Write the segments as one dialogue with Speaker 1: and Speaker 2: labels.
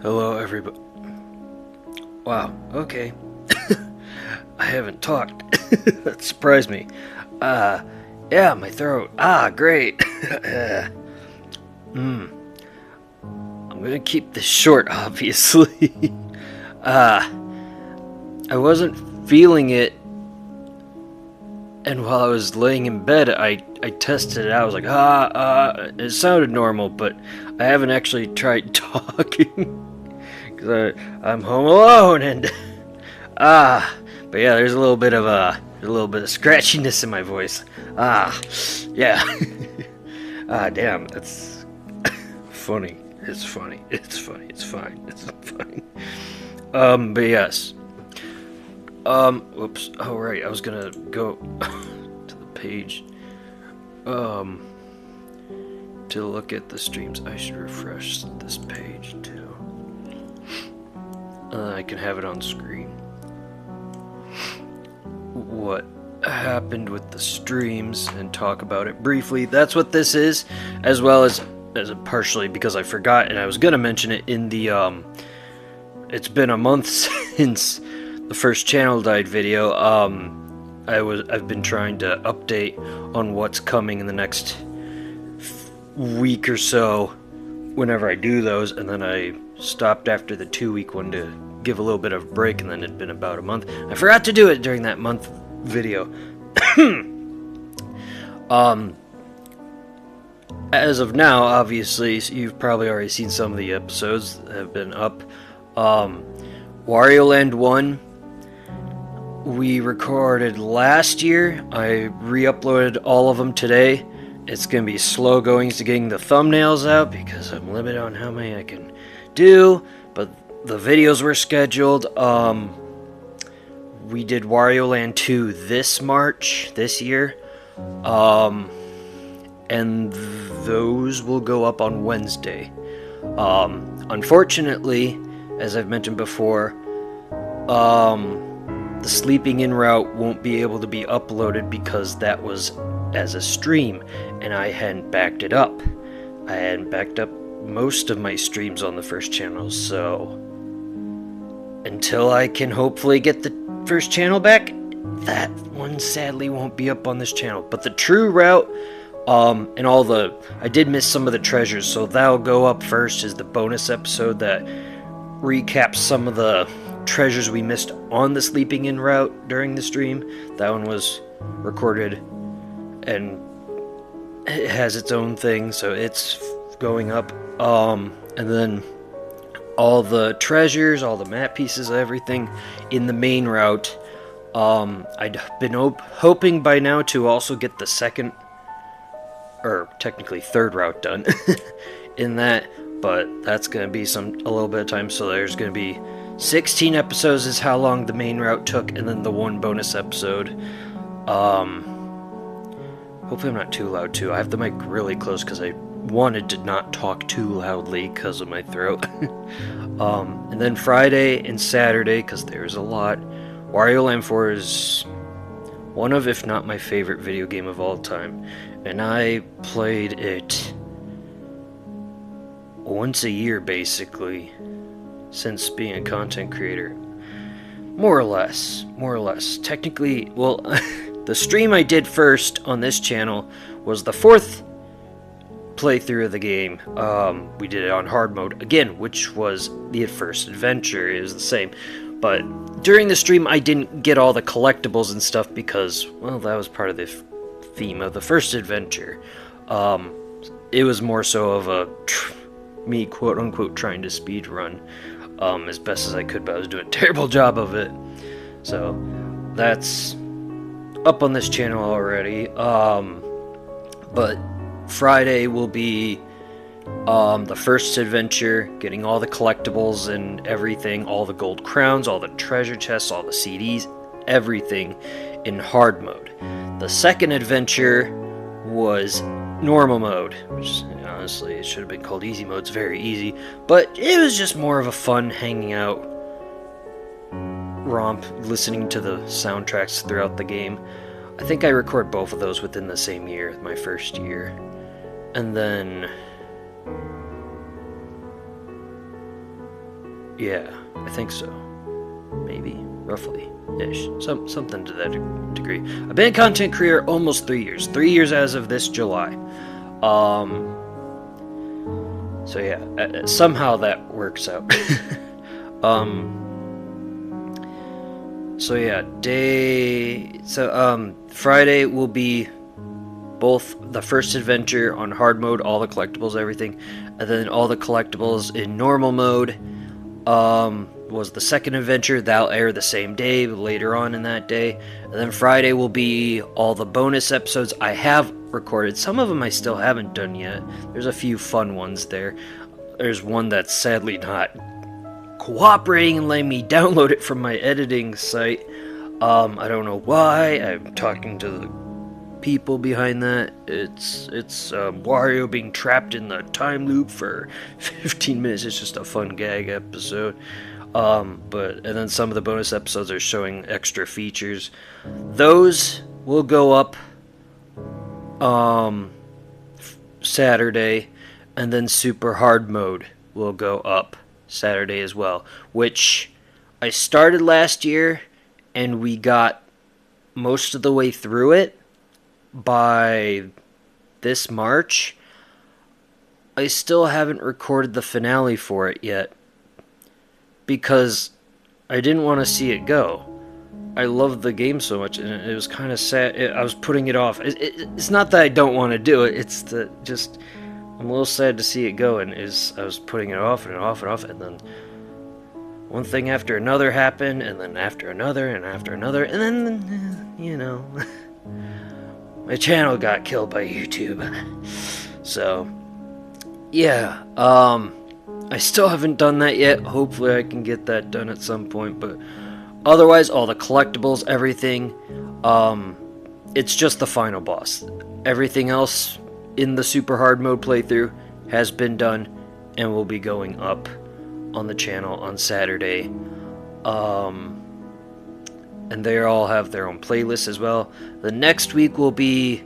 Speaker 1: Hello, everybody. Wow, okay. I haven't talked. That surprised me. Yeah, my throat. Great. I'm gonna keep this short, obviously. I wasn't feeling it, and while I was laying in bed, I tested it out. I was like, it sounded normal, but I haven't actually tried talking. Because I'm home alone, and but yeah, there's a little bit of scratchiness in my voice. Yeah. Damn, that's funny. It's funny. It's funny. It's fine. It's fine. But yes. Whoops. Oh right, I was gonna go to the page. To look at the streams, I should refresh this page too. I can have it on screen. What happened with the streams and talk about it briefly. That's what this is, as well as partially because I forgot and I was gonna mention it in the it's been a month since the first channel died video. I've been trying to update on what's coming in the next week or so whenever I do those, and then I stopped after the 2-week one to give a little bit of a break, and then it'd been about a month. I forgot to do it during that month video. As of now, obviously, you've probably already seen some of the episodes that have been up. Wario Land 1, we recorded last year. I re-uploaded all of them today. It's going to be slow going to getting the thumbnails out because I'm limited on how many I can do, but the videos were scheduled. We did Wario Land 2 this March, this year, and those will go up on Wednesday. Unfortunately, as I've mentioned before, the Sleeping In route won't be able to be uploaded because that was as a stream, and I hadn't backed it up. I hadn't backed up most of my streams on the first channel, so until I can hopefully get the first channel back, that one sadly won't be up on this channel. But the true route, and I did miss some of the treasures, so that'll go up first as the bonus episode that recaps some of the treasures we missed on the Sleeping In route during the stream. That one was recorded and it has its own thing, so it's going up. And then all the treasures, all the map pieces, everything in the main route. I'd been hoping by now to also get the second, or technically third route done in that, but that's going to be a little bit of time, so there's going to be 16 episodes is how long the main route took, and then the one bonus episode. Hopefully I'm not too loud too. I have the mic really close because I wanted to not talk too loudly because of my throat. And then Friday and Saturday, because there's a lot, Wario Land 4 is one of, if not my favorite video game of all time. And I played it once a year, basically, since being a content creator. More or less. Technically, well, the stream I did first on this channel was the 4th playthrough of the game. We did it on hard mode again, which was the first adventure. It was the same, but during the stream I didn't get all the collectibles and stuff because, well, that was part of the theme of the first adventure. It was more so of me quote unquote trying to speed run as best as I could, but I was doing a terrible job of it. So that's up on this channel already. But Friday will be the first adventure, getting all the collectibles and everything, all the gold crowns, all the treasure chests, all the CDs, everything in hard mode. The second adventure was normal mode, which honestly it should have been called easy mode. It's very easy, but it was just more of a fun hanging out romp, listening to the soundtracks throughout the game. I think I record both of those within the same year, my first year. And then... yeah, I think so. Maybe. Roughly-ish. Something to that degree. I've been a content creator almost 3 years. 3 years as of this July. So yeah, somehow that works out. So yeah, Friday will be both the first adventure on hard mode, all the collectibles, everything, and then all the collectibles in normal mode. Was the second adventure. That'll air the same day, later on in that day. And then Friday will be all the bonus episodes I have recorded. Some of them I still haven't done yet. There's a few fun ones there. There's one that's sadly not cooperating and letting me download it from my editing site. I don't know why. I'm talking to the people behind that. It's Wario being trapped in the time loop for 15 minutes. It's just a fun gag episode. And then some of the bonus episodes are showing extra features. Those will go up Saturday, and then Super Hard Mode will go up Saturday as well, which I started last year, and we got most of the way through it by this March. I still haven't recorded the finale for it yet, because I didn't want to see it go. I loved the game so much, and it was kind of sad. I was putting it off. It's not that I don't want to do it, it's that just I'm a little sad to see it go, and I was putting it off and off and off, and then one thing after another happened, and then after another, and after another, and then, you know, my channel got killed by YouTube. So, yeah, I still haven't done that yet. Hopefully I can get that done at some point, but otherwise, all the collectibles, everything, it's just the final boss. Everything else in the Super Hard Mode playthrough has been done and will be going up on the channel on Saturday. And they all have their own playlists as well. The next week will be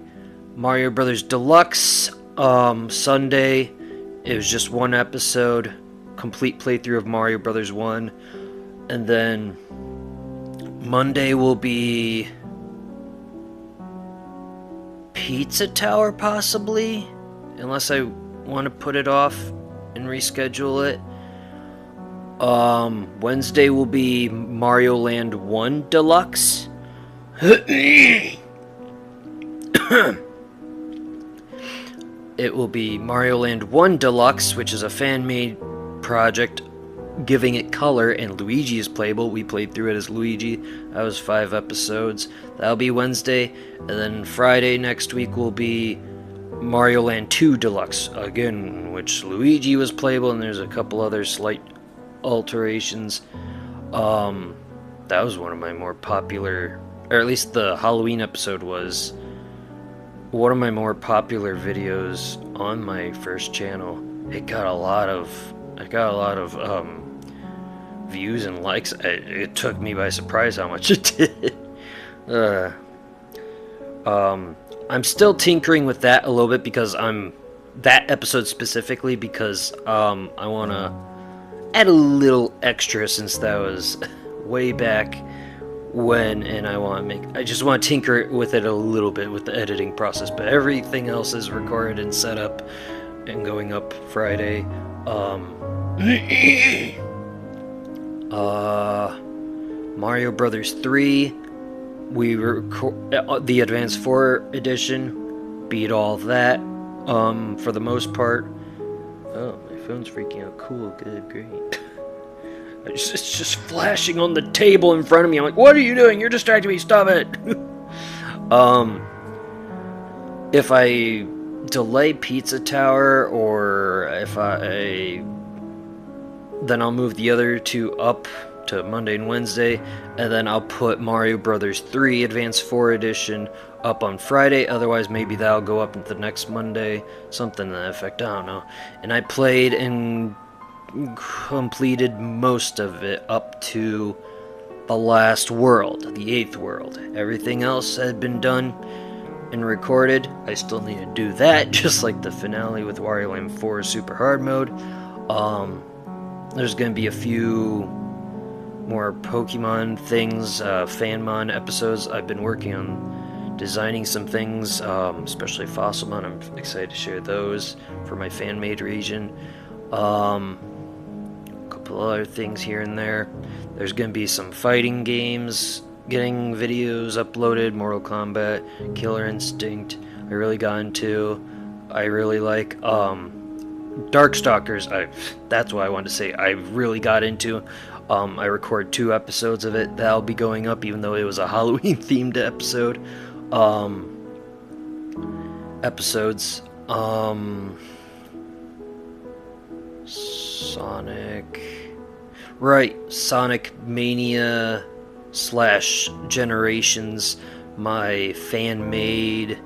Speaker 1: Mario Brothers Deluxe. Sunday, it was just one episode, complete playthrough of Mario Brothers 1. And then Monday will be Pizza Tower, possibly, unless I want to put it off and reschedule it. Wednesday will be Mario Land 1 Deluxe. It will be Mario Land 1 Deluxe, which is a fan-made project giving it color, and Luigi is playable. We played through it as Luigi. That was 5 episodes. That'll be Wednesday. And then Friday next week will be Mario Land 2 Deluxe, again, which Luigi was playable, and there's a couple other slight alterations. That was one of my more popular, or at least the Halloween episode was one of my more popular videos on my first channel. It got a lot of views and likes. It took me by surprise how much it did. I'm still tinkering with that a little bit because that episode specifically because I want to add a little extra since that was way back when, and I just want to tinker with it a little bit with the editing process, but everything else is recorded and set up and going up Friday. Mario Brothers 3, we the Advance 4 edition, beat all of that, for the most part. Oh, my phone's freaking out. Cool, good, great. It's just flashing on the table in front of me. I'm like, what are you doing? You're distracting me, stop it! If I delay Pizza Tower, or then I'll move the other two up to Monday and Wednesday, and then I'll put Mario Brothers 3 Advance 4 Edition up on Friday. Otherwise, maybe that'll go up the next Monday, something to that effect, I don't know. And I played and completed most of it up to the last world, the 8th world. Everything else had been done and recorded. I still need to do that, just like the finale with Wario Land 4 Super Hard Mode. There's going to be a few more Pokemon things, Fanmon episodes. I've been working on designing some things, especially Fossilmon. I'm excited to share those for my fan-made region. A couple other things here and there. There's going to be some fighting games getting videos uploaded. Mortal Kombat, Killer Instinct, I really got into. I really like Darkstalkers. That's what I wanted to say. I really got into. I recorded 2 episodes of it. That'll be going up, even though it was a Halloween themed episode. Sonic Mania / Generations, my fan-made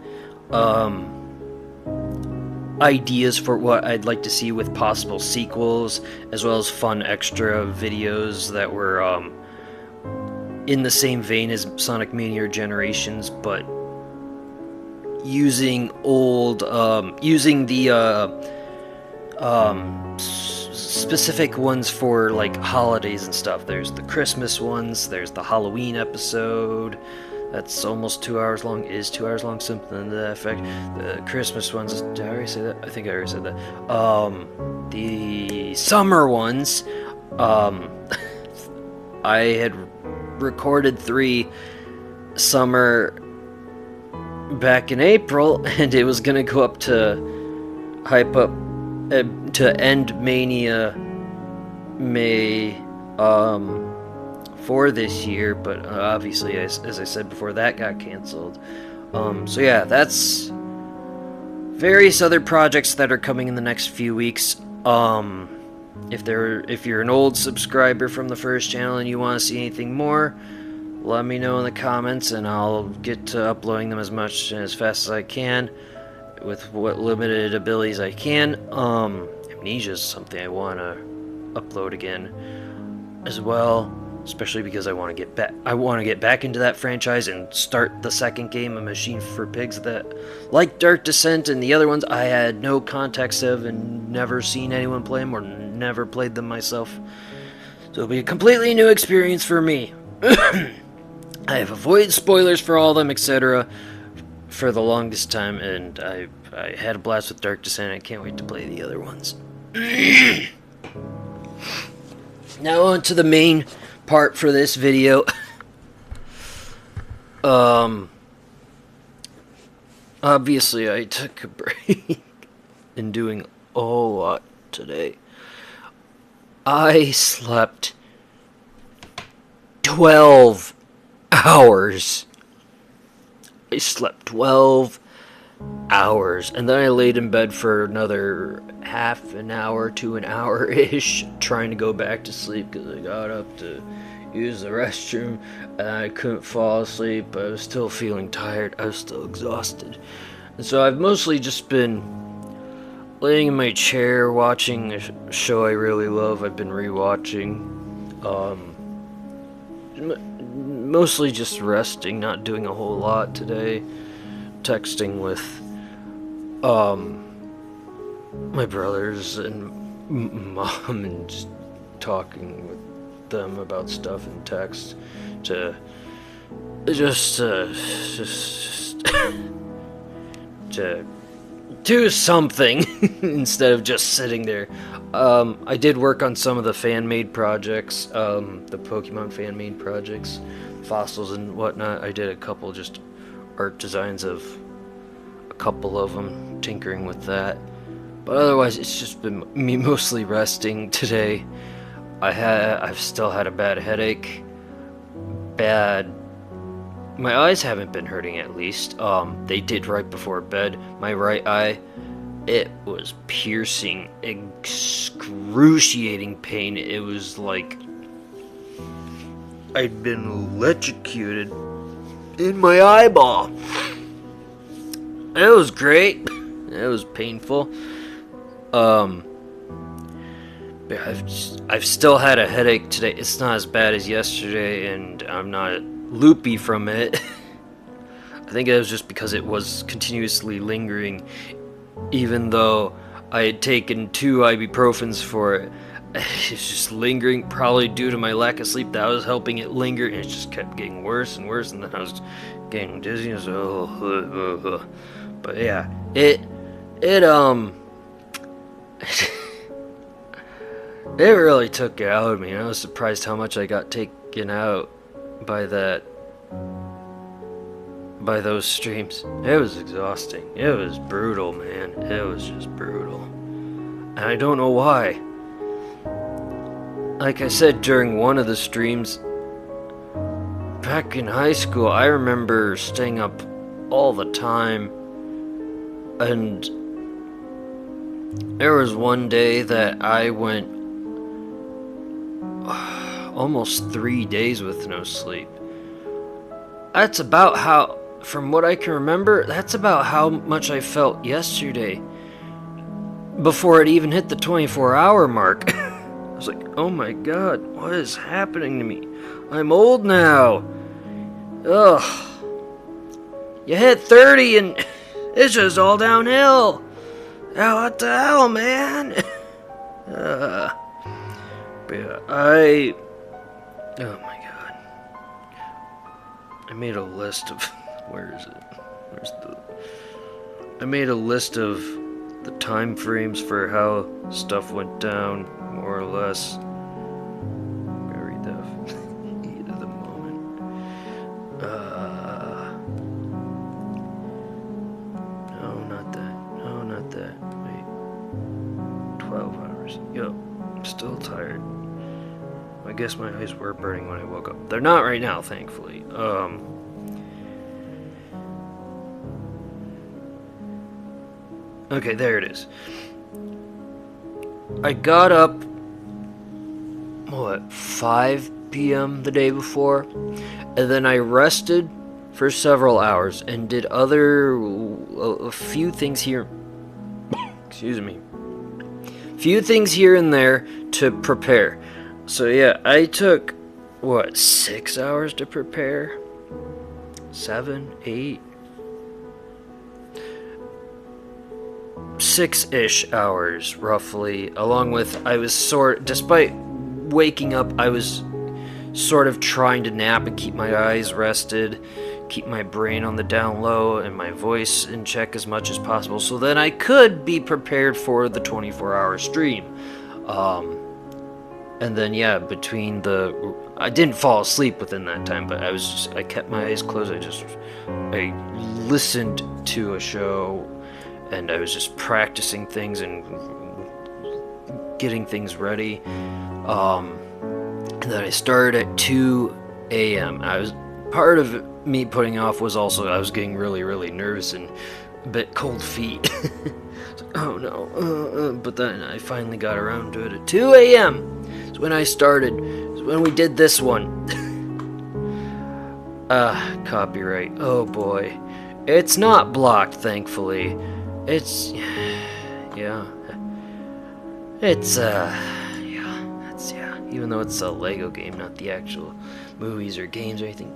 Speaker 1: ideas for what I'd like to see with possible sequels, as well as fun extra videos that were in the same vein as Sonic Mania Generations, but using old, using the specific ones for like holidays and stuff. There's the Christmas ones, there's the Halloween episode that's almost 2 hours long, is 2 hours long, something to that effect. The Christmas ones, did I already say that? I think I already said that. The summer ones, I had recorded 3 summer back in April, and it was gonna go up to hype up to end Mania May for this year, but obviously, as I said before, that got canceled. So yeah, that's various other projects that are coming in the next few weeks. If you're an old subscriber from the first channel and you want to see anything more, let me know in the comments, and I'll get to uploading them as fast as I can, with what limited abilities I can. Amnesia is something I want to upload again as well, especially because I want to get back. I want to get back into that franchise and start the second game, A Machine for Pigs, that, like Dark Descent and the other ones, I had no context of and never seen anyone play them or never played them myself. So it'll be a completely new experience for me. I have avoided spoilers for all of them, etc. for the longest time, and I had a blast with Dark Descent. I can't wait to play the other ones. Now on to the main part for this video. Obviously I took a break in doing a whole lot today. I slept 12 hours. I slept 12 hours, and then I laid in bed for another half an hour to an hour-ish, trying to go back to sleep because I got up to use the restroom, and I couldn't fall asleep. I was still feeling tired. I was still exhausted. And so I've mostly just been laying in my chair watching a show I really love. I've been rewatching. Mostly just resting, not doing a whole lot today. Texting with my brothers and mom, and just talking with them about stuff in text to just to do something instead of just sitting there. I did work on some of the fan-made projects, the Pokemon fan-made projects, fossils and whatnot. I did a couple just art designs of a couple of them, tinkering with that. But otherwise, it's just been me mostly resting today. I've still had a bad headache. My eyes haven't been hurting, at least. They did right before bed. My right eye, it was piercing, excruciating pain. It was like I'd been electrocuted in my eyeball. It was great. It was painful. But I've still had a headache today. It's not as bad as yesterday, and I'm not loopy from it. I think it was just because it was continuously lingering, even though I had taken 2 ibuprofens for it. It's just lingering, probably due to my lack of sleep. That was helping it linger, and it just kept getting worse and worse, and then I was getting dizzy. But yeah, it really took it out of me. I was surprised how much I got taken out by those streams. It was exhausting. It was brutal, man. It was just brutal. And I don't know why. Like I said during one of the streams, back in high school, I remember staying up all the time. And there was one day that I went almost 3 days with no sleep. That's about how, from what I can remember, that's about how much I felt yesterday. Before it even hit the 24-hour mark. I was like, oh my god, what is happening to me? I'm old now. Ugh. You hit 30 and it's just all downhill. Oh, what the hell, man? But yeah, oh my god. I made a list of, where is it? I made a list of the time frames for how stuff went down, more or less. Very the heat of the moment. No, not that. No, not that. Wait. 12 hours. Yo, I'm still tired. I guess my eyes were burning when I woke up. They're not right now, thankfully. Okay, there it is. I got up, 5 p.m. the day before, and then I rested for several hours and did a few things here. Excuse me. Few things here and there to prepare. So yeah, I took, 6 hours to prepare? 7, 8? 6-ish hours, roughly, along with, despite waking up, I was sort of trying to nap and keep my eyes rested, keep my brain on the down low, and my voice in check as much as possible, so then I could be prepared for the 24-hour stream. And then, yeah, I didn't fall asleep within that time, but I kept my eyes closed, I listened to a show, and I was just practicing things and getting things ready. And then I started at 2 a.m. Part of me putting off was also I was getting really, really nervous and a bit cold feet. Oh no. But then I finally got around to it at 2 a.m. It's when I started. It's when we did this one. Copyright. Oh boy. It's not blocked, thankfully. It's, yeah. Even though it's a Lego game, not the actual movies or games or anything.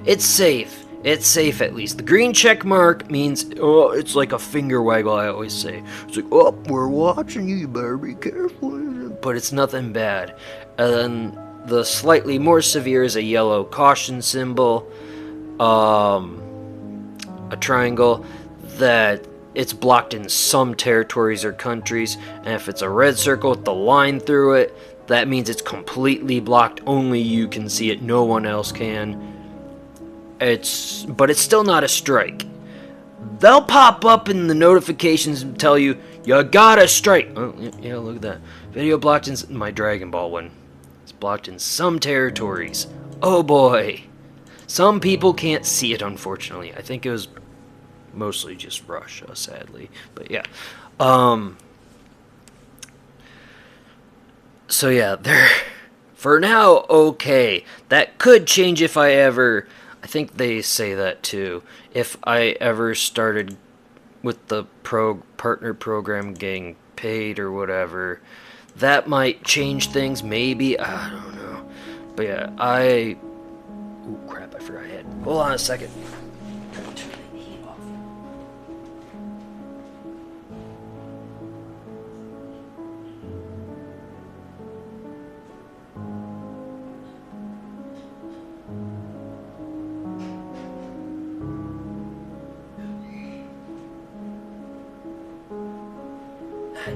Speaker 1: It's safe. It's safe at least. The green check mark means, it's like a finger waggle, I always say. It's like, we're watching you, you better be careful. But it's nothing bad. And then the slightly more severe is a yellow caution symbol. A triangle that it's blocked in some territories or countries, and if it's a red circle with the line through it, that means it's completely blocked. Only you can see it, no one else can. But it's still not a strike. They'll pop up in the notifications and tell you, you got a strike. Oh, yeah, look at that. Video blocked in my Dragon Ball one. It's blocked in some territories. Oh boy. Some people can't see it, unfortunately. I think it was mostly just Russia, sadly. But yeah. So yeah, they're, for now, okay. That could change if I ever, I think they say that too, if I ever started with the partner program getting paid or whatever, that might change things, maybe. I don't know. But yeah, ooh, crap, I forgot I had. Hold on a second.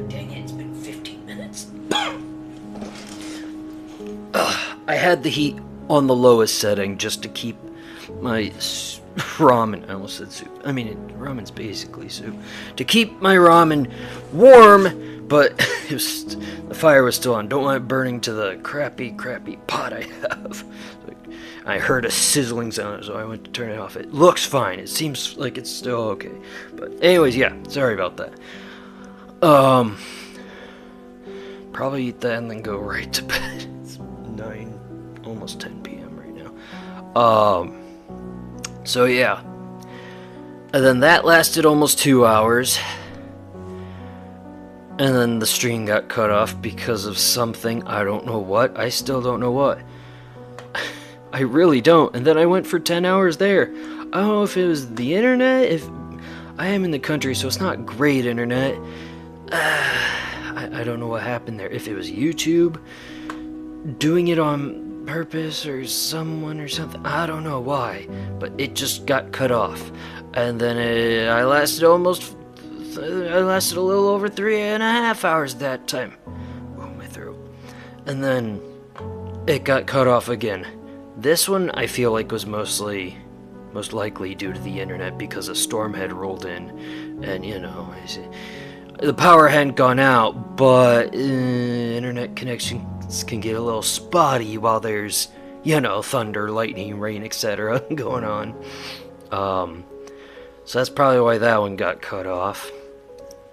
Speaker 1: Dang it, it's been 15 minutes. I had the heat on the lowest setting just to keep my ramen, I almost said soup. I mean, ramen's basically soup. To keep my ramen warm, but the fire was still on. Don't want it burning to the crappy pot I have. I heard a sizzling sound, so I went to turn it off. It looks fine. It seems like it's still okay. But anyways, yeah, sorry about that. Probably eat that and then go right to bed. It's 9, almost 10 p.m. right now. So yeah. And then that lasted almost 2 hours. And then the stream got cut off because of something. I don't know what. I still don't know what. I really don't. And then I went for 10 hours there. I don't know if it was the internet. If I am in the country, so it's not great internet. I don't know what happened there. If it was YouTube doing it on purpose or someone or something. I don't know why. But it just got cut off. And then I lasted a little over 3.5 hours that time. Oh, my throat. And then it got cut off again. This one I feel like was most likely due to the internet because a storm had rolled in. And, you know, the power hadn't gone out, but internet connections can get a little spotty while there's, you know, thunder, lightning, rain, etc. going on. So that's probably why that one got cut off.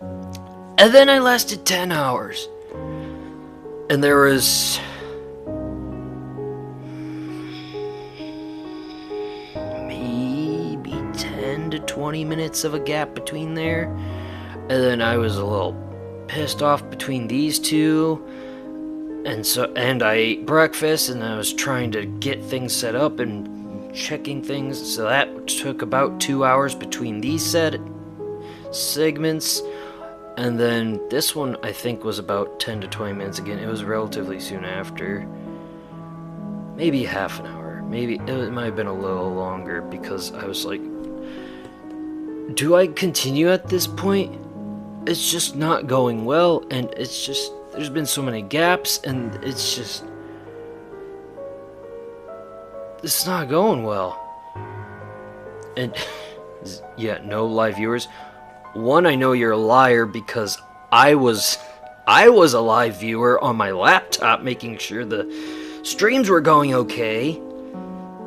Speaker 1: And then I lasted 10 hours. And there was maybe 10 to 20 minutes of a gap between there. And then I was a little pissed off between these two. And I ate breakfast and I was trying to get things set up and checking things. So that took about 2 hours between these segments. And then this one I think was about 10 to 20 minutes again. It was relatively soon after. Maybe half an hour. Maybe it might have been a little longer because I was like, do I continue at this point? It's just not going well, and it's just, there's been so many gaps, and it's not going well. And, yeah, no live viewers. One, I know you're a liar because I was a live viewer on my laptop making sure the streams were going okay.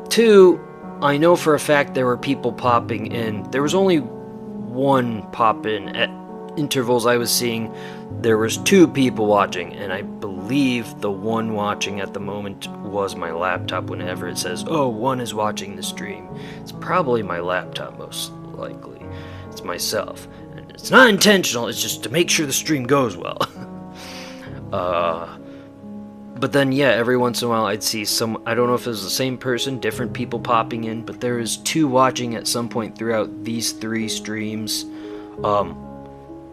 Speaker 1: Two, I know for a fact there were people popping in. There was only one pop in at intervals I was seeing. There was 2 people watching, and I believe the one watching at the moment was my laptop. Whenever it says, oh, one is watching the stream, it's probably my laptop most likely. It's myself. And it's not intentional, it's just to make sure the stream goes well. But then, yeah, every once in a while I'd see I don't know if it was the same person, different people popping in, but there was 2 watching at some point throughout these 3 streams.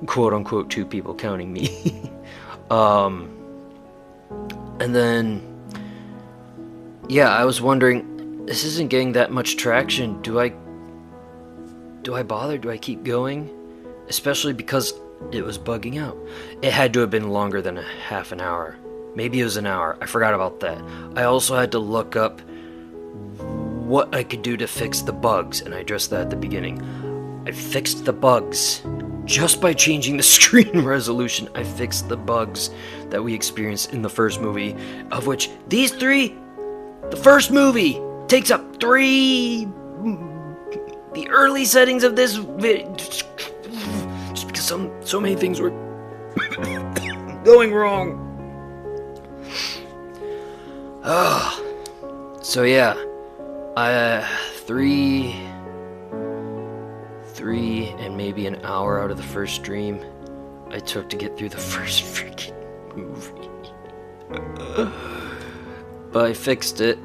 Speaker 1: Quote unquote 2 people counting me. And then, yeah, I was wondering, this isn't getting that much traction. Do I bother? Do I keep going? Especially because it was bugging out. It had to have been longer than a half an hour. Maybe it was an hour. I forgot about that. I also had to look up what I could do to fix the bugs, and I addressed that at the beginning. I fixed the bugs. Just by changing the screen resolution, I fixed the bugs that we experienced in the first movie, of which these 3, the first movie, takes up 3, the early settings of this video, just because so many things were going wrong. So yeah, 3 and maybe an hour out of the first stream I took to get through the first freaking movie. But I fixed it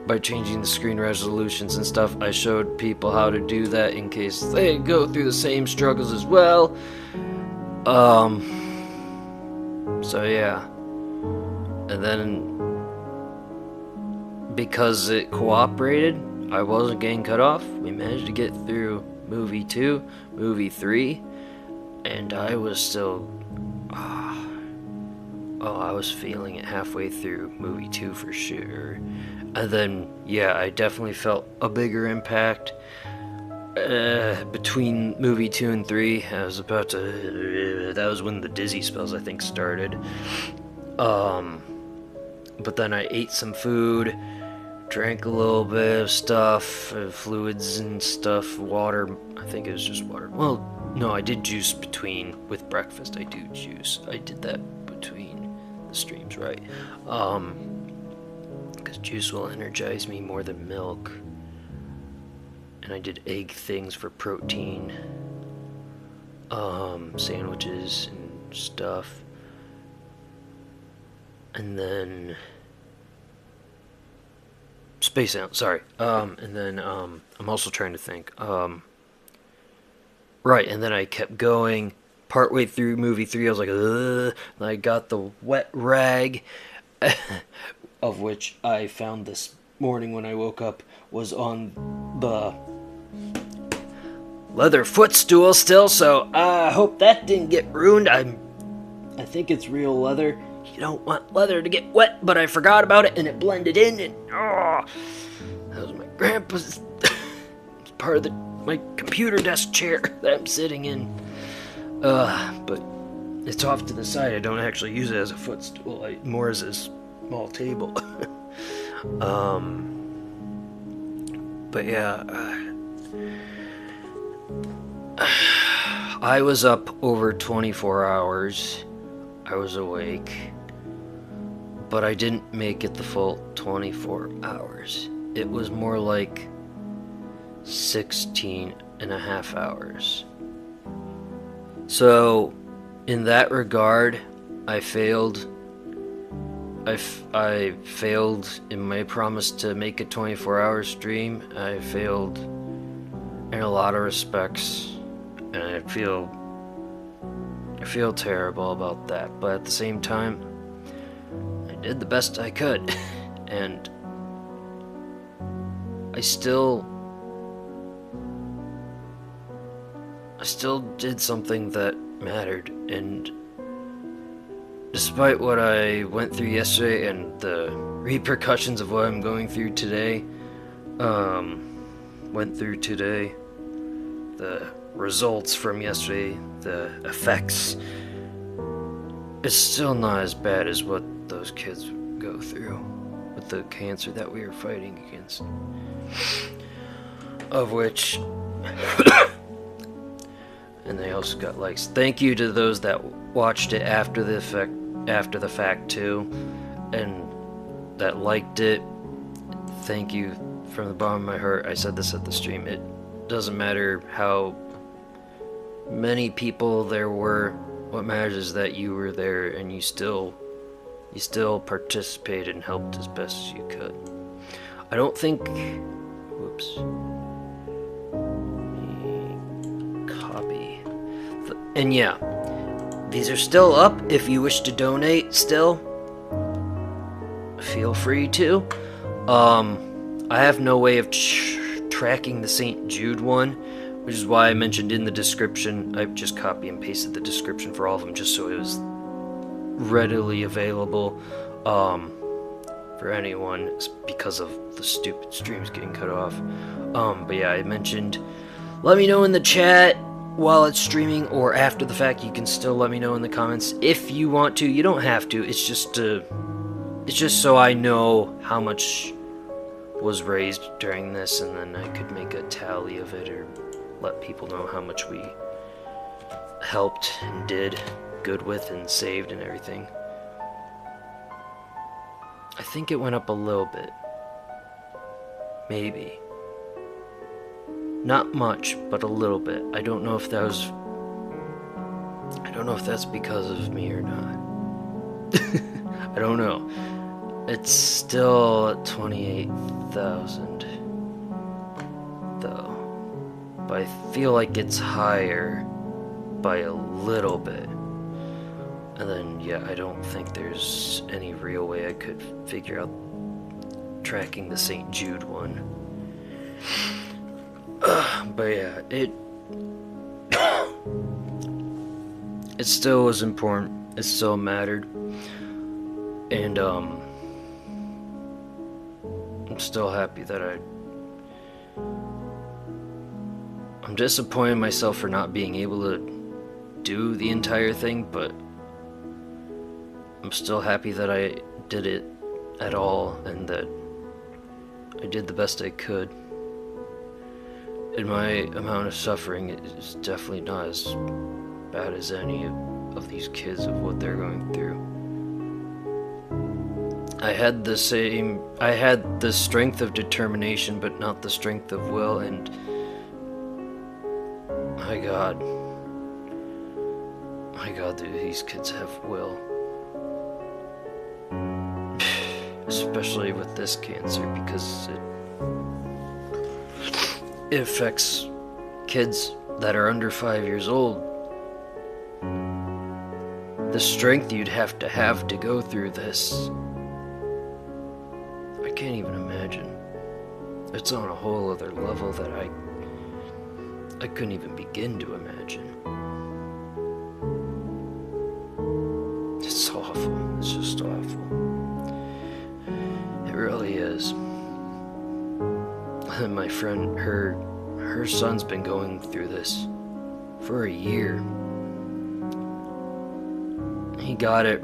Speaker 1: by changing the screen resolutions and stuff. I showed people how to do that in case they go through the same struggles as well. So yeah. And then because it cooperated, I wasn't getting cut off. We managed to get through movie 2, movie 3, and I was still I was feeling it halfway through movie 2 for sure. And then, yeah, I definitely felt a bigger impact between movie 2 and 3. I was about to... that was when the dizzy spells, I think, started. But then I ate some food, drank a little bit of stuff, fluids and stuff, water. I think it was just water. Well, no, I did juice with breakfast. I do juice. I did that between the streams, right? Because juice will energize me more than milk. And I did egg things for protein, sandwiches and stuff. And then Space Out, sorry. And then I'm also trying to think. Right, and then I kept going. Partway through movie 3, I was like, ugh. And I got the wet rag, of which I found this morning when I woke up, was on the leather footstool still, so I hope that didn't get ruined. I think it's real leather. You don't want leather to get wet, but I forgot about it and it blended in, and that was my grandpa's. It's part of my computer desk chair that I'm sitting in. But it's off to the side. I don't actually use it as a footstool. More as a small table. But yeah, I was up over 24 hours. I was awake, but I didn't make it the full 24 hours. It was more like 16 and a half hours. So, in that regard, I failed. I failed in my promise to make a 24-hour stream. I failed in a lot of respects, and I feel terrible about that. But at the same time, I did the best I could, and I still did something that mattered. And despite what I went through yesterday and the repercussions of what I'm going through today, the results from yesterday, the effects, it's still not as bad as what those kids go through with the cancer that we are fighting against. Of which... and they also got likes. Thank you to those that watched it after the fact too, and that liked it. Thank you from the bottom of my heart. I said this at the stream. It doesn't matter how many people there were. What matters is that you were there and you still participated and helped as best as you could. I don't think... Whoops. Copy. And yeah, these are still up. If you wish to donate still, feel free to. I have no way of tracking the St. Jude one, which is why I mentioned in the description. I just copy and pasted the description for all of them just so it was readily available for anyone, because of the stupid streams getting cut off. But yeah, I mentioned, let me know in the chat while it's streaming or after the fact. You can still let me know in the comments if you want to. You don't have to. It's just so I know how much was raised during this, and then I could make a tally of it or let people know how much we helped and did good with and saved and everything. I think it went up a little bit. Maybe. Not much, but a little bit. I don't know if that's because of me or not. I don't know. It's still at 28,000 though. But I feel like it's higher by a little bit. And then, yeah, I don't think there's any real way I could figure out tracking the St. Jude one. But yeah, it still was important. It still mattered. And, I'm still happy that I'm disappointed in myself for not being able to do the entire thing, but I'm still happy that I did it at all and that I did the best I could. And my amount of suffering is definitely not as bad as any of these kids of what they're going through. I had the strength of determination, but not the strength of will, and my God, do these kids have will? Especially with this cancer, because it affects kids that are under 5 years old. The strength you'd have to go through this, I can't even imagine. It's on a whole other level that I couldn't even begin to imagine. It's awful. It's just awful. It really is. And my friend, her son's been going through this for a year. He got it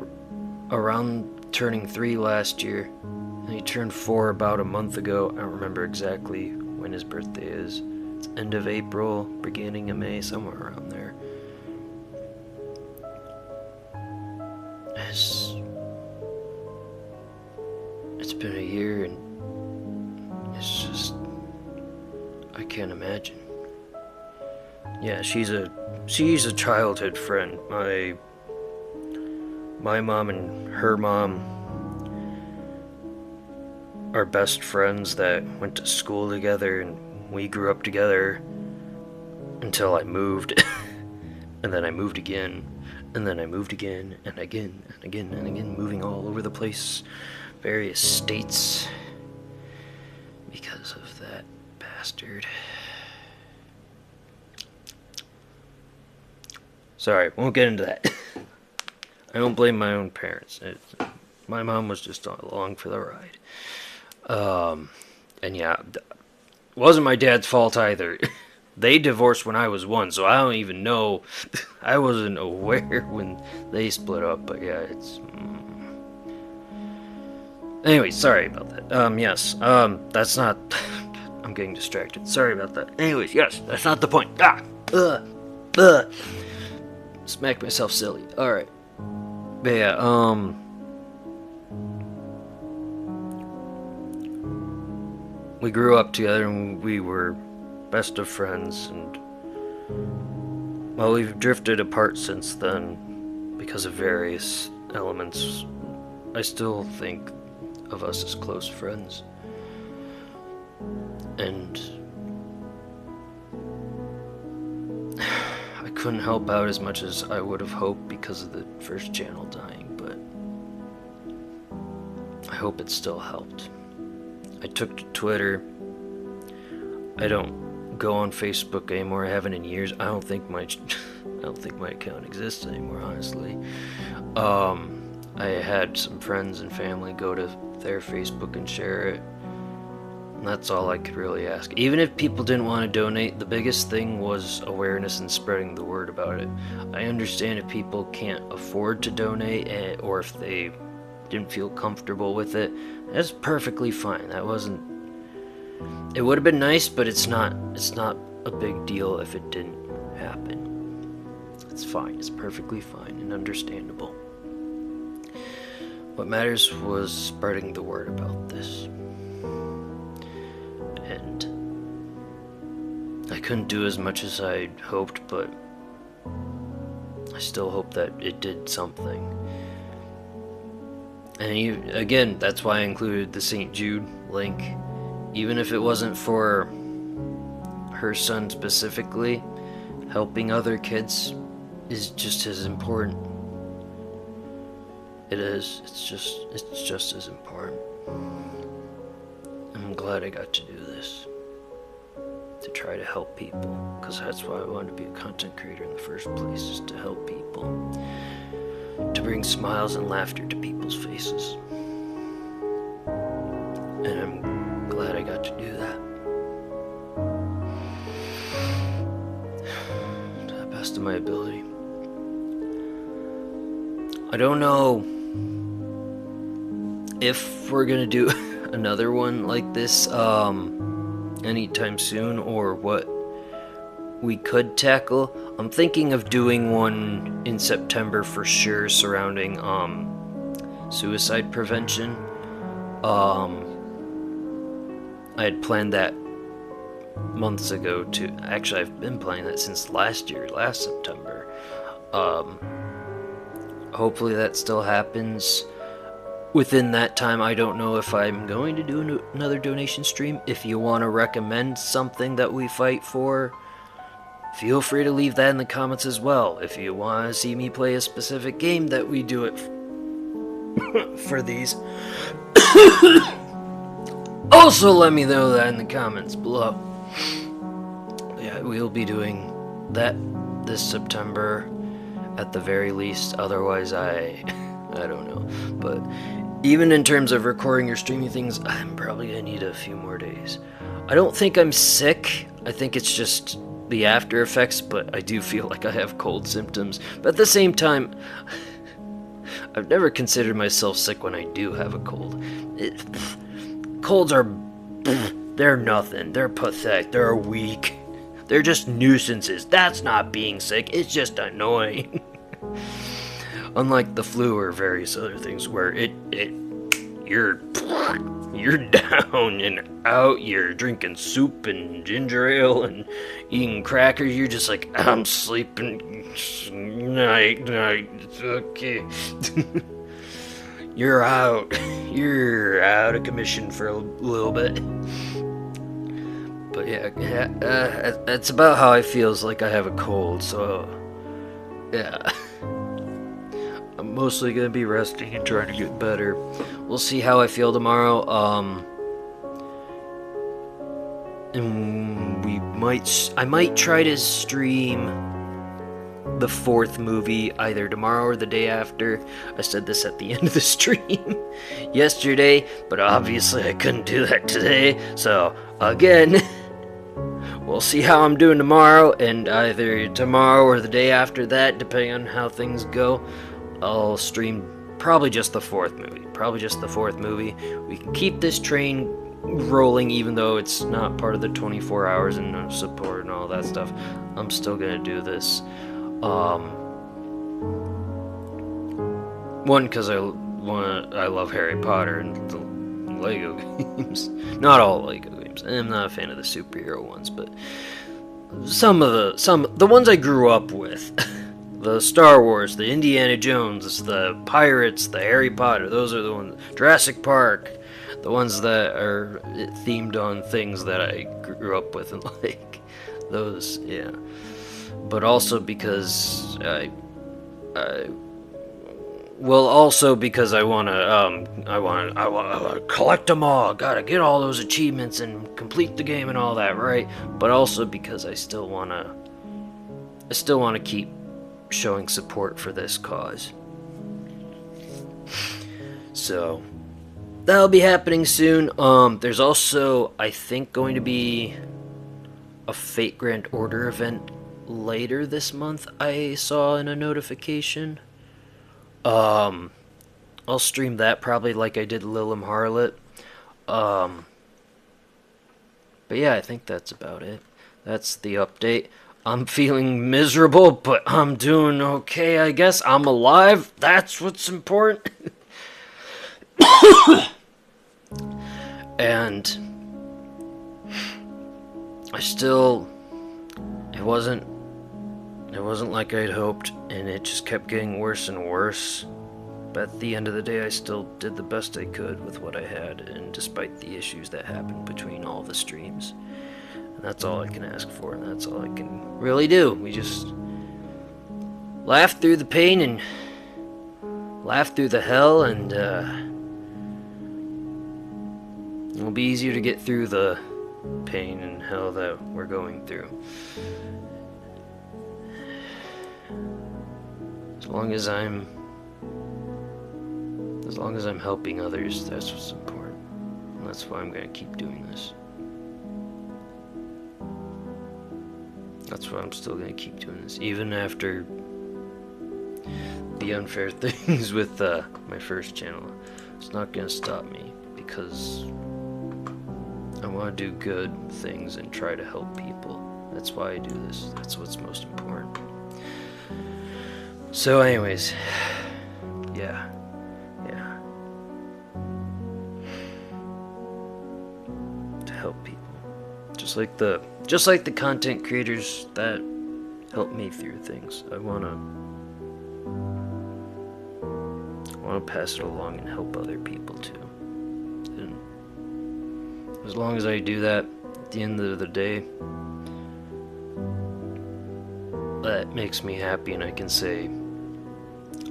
Speaker 1: around turning 3 last year, and he turned 4 about a month ago. I don't remember exactly when his birthday is. It's end of April, beginning of May, somewhere around there. It's been a year, and it's just, I can't imagine. Yeah, she's a childhood friend. My mom and her mom are best friends that went to school together, and we grew up together until I moved. And then I moved again, and then I moved again, and again, and again, and again, moving all over the place, various states, because of that bastard. Sorry, won't get into that. I don't blame my own parents. My mom was just along for the ride. And yeah, it wasn't my dad's fault either. They divorced when I was 1, so I don't even know. I wasn't aware when they split up, but yeah, it's... Anyway, sorry about that. Yes, that's not... I'm getting distracted. Sorry about that. Anyways, yes, that's not the point. Smacked myself silly. Alright. But yeah, we grew up together and we were best of friends, and well, we've drifted apart since then because of various elements. I still think of us as close friends, and I couldn't help out as much as I would have hoped because of the first channel dying, but I hope it still helped. I took to Twitter. I don't go on Facebook anymore. I haven't in years. I don't think my account exists anymore, honestly. I had some friends and family go to their Facebook and share it. And that's all I could really ask. Even if people didn't want to donate, the biggest thing was awareness and spreading the word about it. I understand if people can't afford to donate, or if they didn't feel comfortable with it. That's perfectly fine. That wasn't... It would have been nice, but it's not a big deal if it didn't happen. It's fine. It's perfectly fine and understandable. What matters was spreading the word about this. And I couldn't do as much as I'd hoped, but I still hope that it did something. And again, that's why I included the St. Jude link. Even if it wasn't for her son specifically, helping other kids is just as important. It is. It's just as important. I'm glad I got to do this. To try to help people. Because that's why I wanted to be a content creator in the first place, is to help people. To bring smiles and laughter to people's faces. And I'm glad I got to do that. To the best of my ability. I don't know if we're gonna do another one like this anytime soon, or what we could tackle. I'm thinking of doing one in September for sure, surrounding suicide prevention. I had planned that months ago to actually, I've been planning that since last September. Hopefully that still happens within that time. I don't know if I'm going to do another donation stream. If you want to recommend something that we fight for, feel free to leave that in the comments as well. If you want to see me play a specific game that we do it for these, also let me know that in the comments below. Yeah, we'll be doing that this September at the very least. Otherwise, I don't know. But even in terms of recording or streaming things, I'm probably gonna need a few more days. I don't think I'm sick. I think it's just the after effects, but I do feel like I have cold symptoms. But at the same time, I've never considered myself sick when I do have a cold. Colds are, they're nothing. They're pathetic. They're weak. They're just nuisances. That's not being sick. It's just annoying. Unlike the flu or various other things where you're down and out, you're drinking soup and ginger ale and eating crackers, you're just like, I'm sleeping, night, it's okay. You're out of commission for a little bit. But yeah, that's about how I feel, is like I have a cold, so yeah. I'm mostly gonna be resting and trying to get better. We'll see how I feel tomorrow. And I might try to stream the fourth movie either tomorrow or the day after. I said this at the end of the stream yesterday, but obviously I couldn't do that today. So again, we'll see how I'm doing tomorrow, and either tomorrow or the day after that, depending on how things go, I'll stream probably just the fourth movie. We can keep this train rolling even though it's not part of the 24 hours and no support and all that stuff. I'm still gonna do this. One, because I love Harry Potter and the Lego games. Not all Lego games. I'm not a fan of the superhero ones, but some the ones I grew up with. The Star Wars, the Indiana Jones, the Pirates, the Harry Potter, those are the ones. Jurassic Park, the ones that are themed on things that I grew up with and like. Those, yeah. But also because I wanna collect them all. Gotta get all those achievements and complete the game and all that, right? But also because I still wanna keep showing support for this cause. So that'll be happening soon. There's also, I think, going to be a Fate Grand Order event later this month. I saw in a notification. I'll stream that probably like I did Lilim Harlot. But yeah, I think that's about it. That's the update. I'm feeling miserable, but I'm doing okay, I guess. I'm alive. That's what's important. And it wasn't like I'd hoped, and it just kept getting worse and worse. at the end of the day, I still did the best I could with what I had, and despite the issues that happened between all the streams. And that's all I can ask for, and that's all I can really do. We just laugh through the pain and laugh through the hell, and it'll be easier to get through the pain and hell that we're going through. As long as I'm helping others, that's what's important. And that's why I'm gonna keep doing this. That's why I'm still gonna keep doing this, even after the unfair things with my first channel. It's not gonna stop me, because I want to do good things and try to help people. That's why I do this. That's what's most important. So anyways, yeah. To help people. Just like the content creators that help me through things. I wanna pass it along and help other people too. And as long as I do that, at the end of the day, that makes me happy, and I can say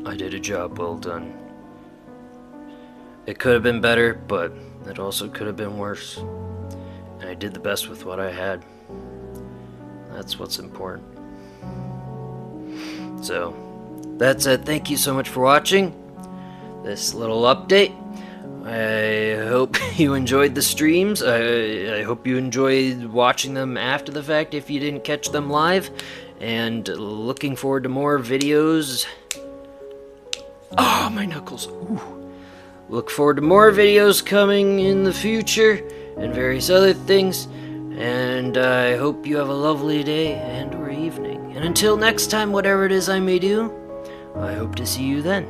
Speaker 1: I did a job well done. It could have been better, but it also could have been worse. And I did the best with what I had. That's what's important. So, that's it. Thank you so much for watching this little update. I hope you enjoyed the streams. I hope you enjoyed watching them after the fact if you didn't catch them live. And looking forward to more videos. Oh, my knuckles. Ooh. Look forward to more videos coming in the future and various other things. And I hope you have a lovely day and or evening. And until next time, whatever it is I may do, I hope to see you then.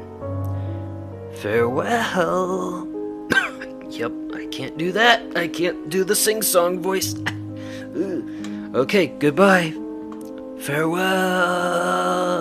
Speaker 1: Farewell. Yep, I can't do that. I can't do the sing-song voice. Okay, goodbye. Farewell.